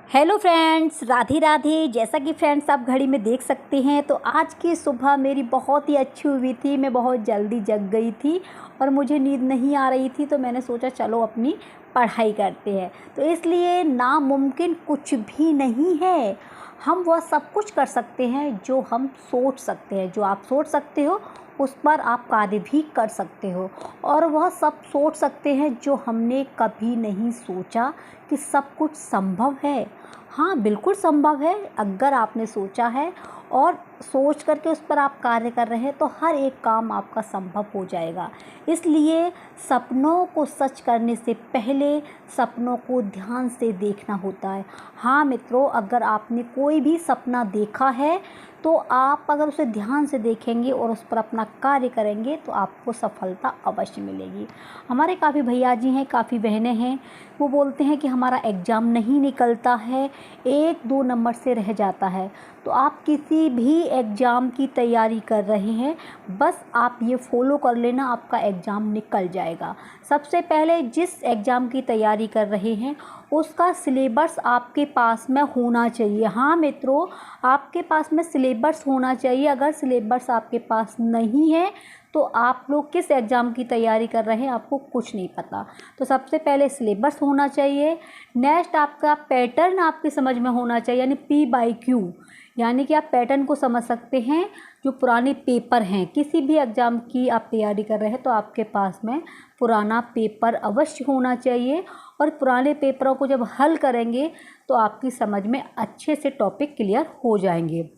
Hello friends, Radhe Radhe. जैसा कि friends आप घड़ी में देख सकते हैं तो आज की सुबह मेरी बहुत ही अच्छी हुई थी। मैं बहुत जल्दी जग गई थी और मुझे नींद नहीं आ रही थी, तो मैंने सोचा चलो अपनी पढ़ाई करते हैं। तो इसलिए नामुमकिन कुछ भी नहीं है। हम वह सब कुछ कर सकते हैं जो हम सोच सकते हैं। जो आप सोच सकते हो उस पर आप कार्य भी कर सकते हो, और वह सब सोच सकते हैं जो हमने कभी नहीं सोचा कि सब कुछ संभव है। हाँ, बिल्कुल संभव है। अगर आपने सोचा है और सोच करके उस पर आप कार्य कर रहे हैं तो हर एक काम आपका संभव हो जाएगा। इसलिए सपनों को सच करने से पहले सपनों को ध्यान से देखना होता है। हाँ मित्रों, अगर आपने कोई भी सपना देखा है तो आप अगर उसे ध्यान से देखेंगे और उस पर अपना कार्य करेंगे तो आपको सफलता अवश्य मिलेगी। हमारे काफ़ी भैया जी हैं, काफ़ी बहनें हैं, वो बोलते हैं कि हमारा एग्ज़ाम नहीं निकलता है, 1-2 नंबर से रह जाता है। तो आप किसी भी एग्ज़ाम की तैयारी कर रहे हैं, बस आप ये फॉलो कर लेना, आपका एग्ज़ाम निकल जाएगा। सबसे पहले जिस एग्ज़ाम की तैयारी कर रहे हैं उसका सिलेबस आपके पास में होना चाहिए। हाँ मित्रों, आपके पास में सिलेबस होना चाहिए। अगर सिलेबस आपके पास नहीं है तो आप लोग किस एग्ज़ाम की तैयारी कर रहे हैं आपको कुछ नहीं पता। तो सबसे पहले सिलेबस होना चाहिए। नेक्स्ट आपका पैटर्न आपकी समझ में होना चाहिए, यानी P/Q, यानी कि आप पैटर्न को समझ सकते हैं। जो पुराने पेपर हैं, किसी भी एग्ज़ाम की आप तैयारी कर रहे हैं तो आपके पास में पुराना पेपर अवश्य होना चाहिए, और पुराने पेपरों को जब हल करेंगे तो आपकी समझ में अच्छे से टॉपिक क्लियर हो जाएंगे।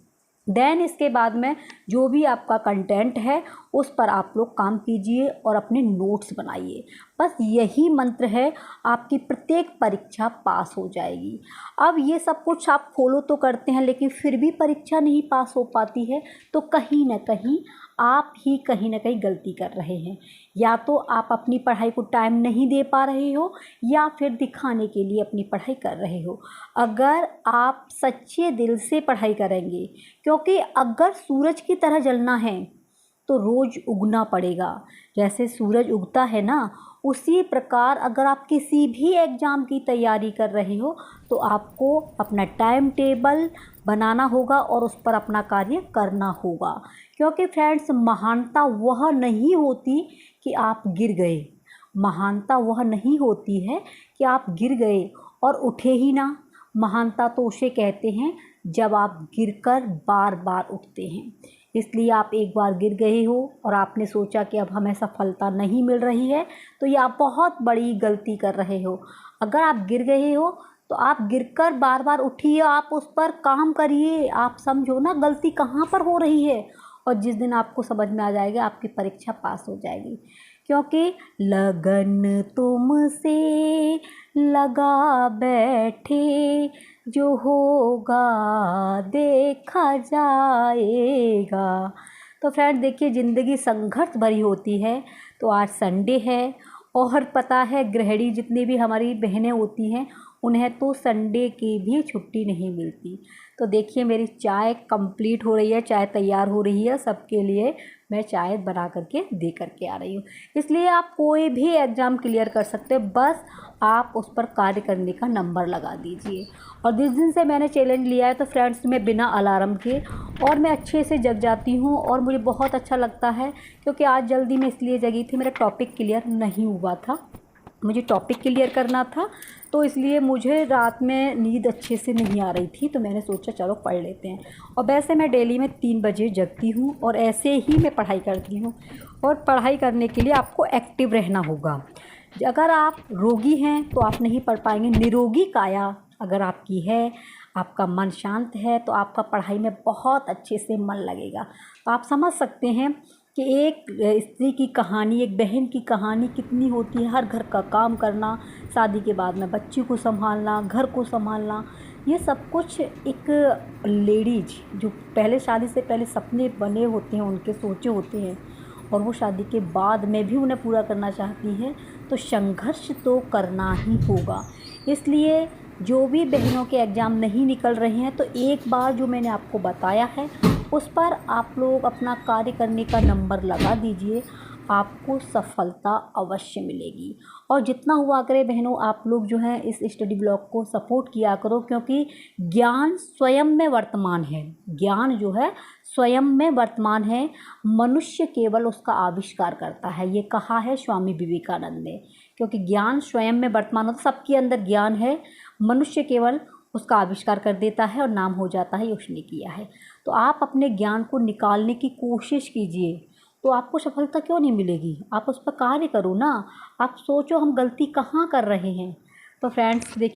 देन इसके बाद में जो भी आपका कंटेंट है उस पर आप लोग काम कीजिए और अपने नोट्स बनाइए। बस यही मंत्र है, आपकी प्रत्येक परीक्षा पास हो जाएगी। अब ये सब कुछ आप फॉलो तो करते हैं लेकिन फिर भी परीक्षा नहीं पास हो पाती है, तो कहीं ना कहीं आप ही कहीं ना कहीं गलती कर रहे हैं। या तो आप अपनी पढ़ाई को टाइम नहीं दे पा रहे हो, या फिर दिखाने के लिए अपनी पढ़ाई कर रहे हो। अगर आप सच्चे दिल से पढ़ाई करेंगे, क्योंकि अगर सूरज की तरह जलना है तो रोज़ उगना पड़ेगा। जैसे सूरज उगता है ना, उसी प्रकार अगर आप किसी भी एग्ज़ाम की तैयारी कर रहे हो तो आपको अपना टाइम टेबल बनाना होगा और उस पर अपना कार्य करना होगा। क्योंकि फ्रेंड्स, महानता वह नहीं होती कि आप गिर गए। महानता वह नहीं होती है कि आप गिर गए और उठे ही ना। महानता तो उसे कहते हैं जब आप गिरकर बार बार उठते हैं। इसलिए आप एक बार गिर गए हो और आपने सोचा कि अब हमें सफलता नहीं मिल रही है, तो ये आप बहुत बड़ी गलती कर रहे हो। अगर आप गिर गए हो तो आप गिरकर बार बार उठिए, आप उस पर काम करिए। आप समझो ना गलती कहाँ पर हो रही है, और जिस दिन आपको समझ में आ जाएगा आपकी परीक्षा पास हो जाएगी। क्योंकि लगन तुमसे लगा बैठे, जो होगा देखा जाएगा। तो फ्रेंड देखिए, ज़िंदगी संघर्ष भरी होती है। तो आज संडे है, और पता है गृहिणी जितनी भी हमारी बहनें होती हैं उन्हें तो संडे की भी छुट्टी नहीं मिलती। तो देखिए मेरी चाय कंप्लीट हो रही है, चाय तैयार हो रही है। सबके लिए मैं चाय बना करके दे करके आ रही हूँ। इसलिए आप कोई भी एग्ज़ाम क्लियर कर सकते हैं, बस आप उस पर कार्य करने का नंबर लगा दीजिए। और जिस दिन से मैंने चैलेंज लिया है तो फ्रेंड्स, मैं बिना अलार्म के और मैं अच्छे से जग जाती हूँ, और मुझे बहुत अच्छा लगता है। क्योंकि आज जल्दी मैं इसलिए जगी थी, मेरा टॉपिक क्लियर नहीं हुआ था, मुझे टॉपिक क्लियर करना था, तो इसलिए मुझे रात में नींद अच्छे से नहीं आ रही थी। तो मैंने सोचा चलो पढ़ लेते हैं। और वैसे मैं डेली में 3 बजे जगती हूँ और ऐसे ही मैं पढ़ाई करती हूँ। और पढ़ाई करने के लिए आपको एक्टिव रहना होगा। अगर आप रोगी हैं तो आप नहीं पढ़ पाएंगे। निरोगी काया अगर आपकी है, आपका मन शांत है, तो आपका पढ़ाई में बहुत अच्छे से मन लगेगा। तो आप समझ सकते हैं कि एक स्त्री की कहानी, एक बहन की कहानी कितनी होती है। हर घर का काम करना, शादी के बाद में बच्ची को संभालना, घर को संभालना, ये सब कुछ एक लेडीज जो पहले शादी से पहले सपने बने होते हैं, उनके सोचे होते हैं, और वो शादी के बाद में भी उन्हें पूरा करना चाहती हैं, तो संघर्ष तो करना ही होगा। इसलिए जो भी बहनों के एग्ज़ाम नहीं निकल रहे हैं तो एक बार जो मैंने आपको बताया है उस पर आप लोग अपना कार्य करने का नंबर लगा दीजिए। आपको सफलता अवश्य मिलेगी। और जितना हुआ करे बहनों, आप लोग जो हैं इस स्टडी ब्लॉग को सपोर्ट किया करो, क्योंकि ज्ञान स्वयं में वर्तमान है। ज्ञान जो है स्वयं में वर्तमान है, मनुष्य केवल उसका आविष्कार करता है। ये कहा है स्वामी विवेकानंद ने, क्योंकि ज्ञान स्वयं में वर्तमान होता, सबके अंदर ज्ञान है, मनुष्य केवल उसका आविष्कार कर देता है और नाम हो जाता है ये उसने किया है। तो आप अपने ज्ञान को निकालने की कोशिश कीजिए, तो आपको सफलता क्यों नहीं मिलेगी। आप उस पर कार्य करो ना, आप सोचो हम गलती कहाँ कर रहे हैं। तो फ्रेंड्स देखिए,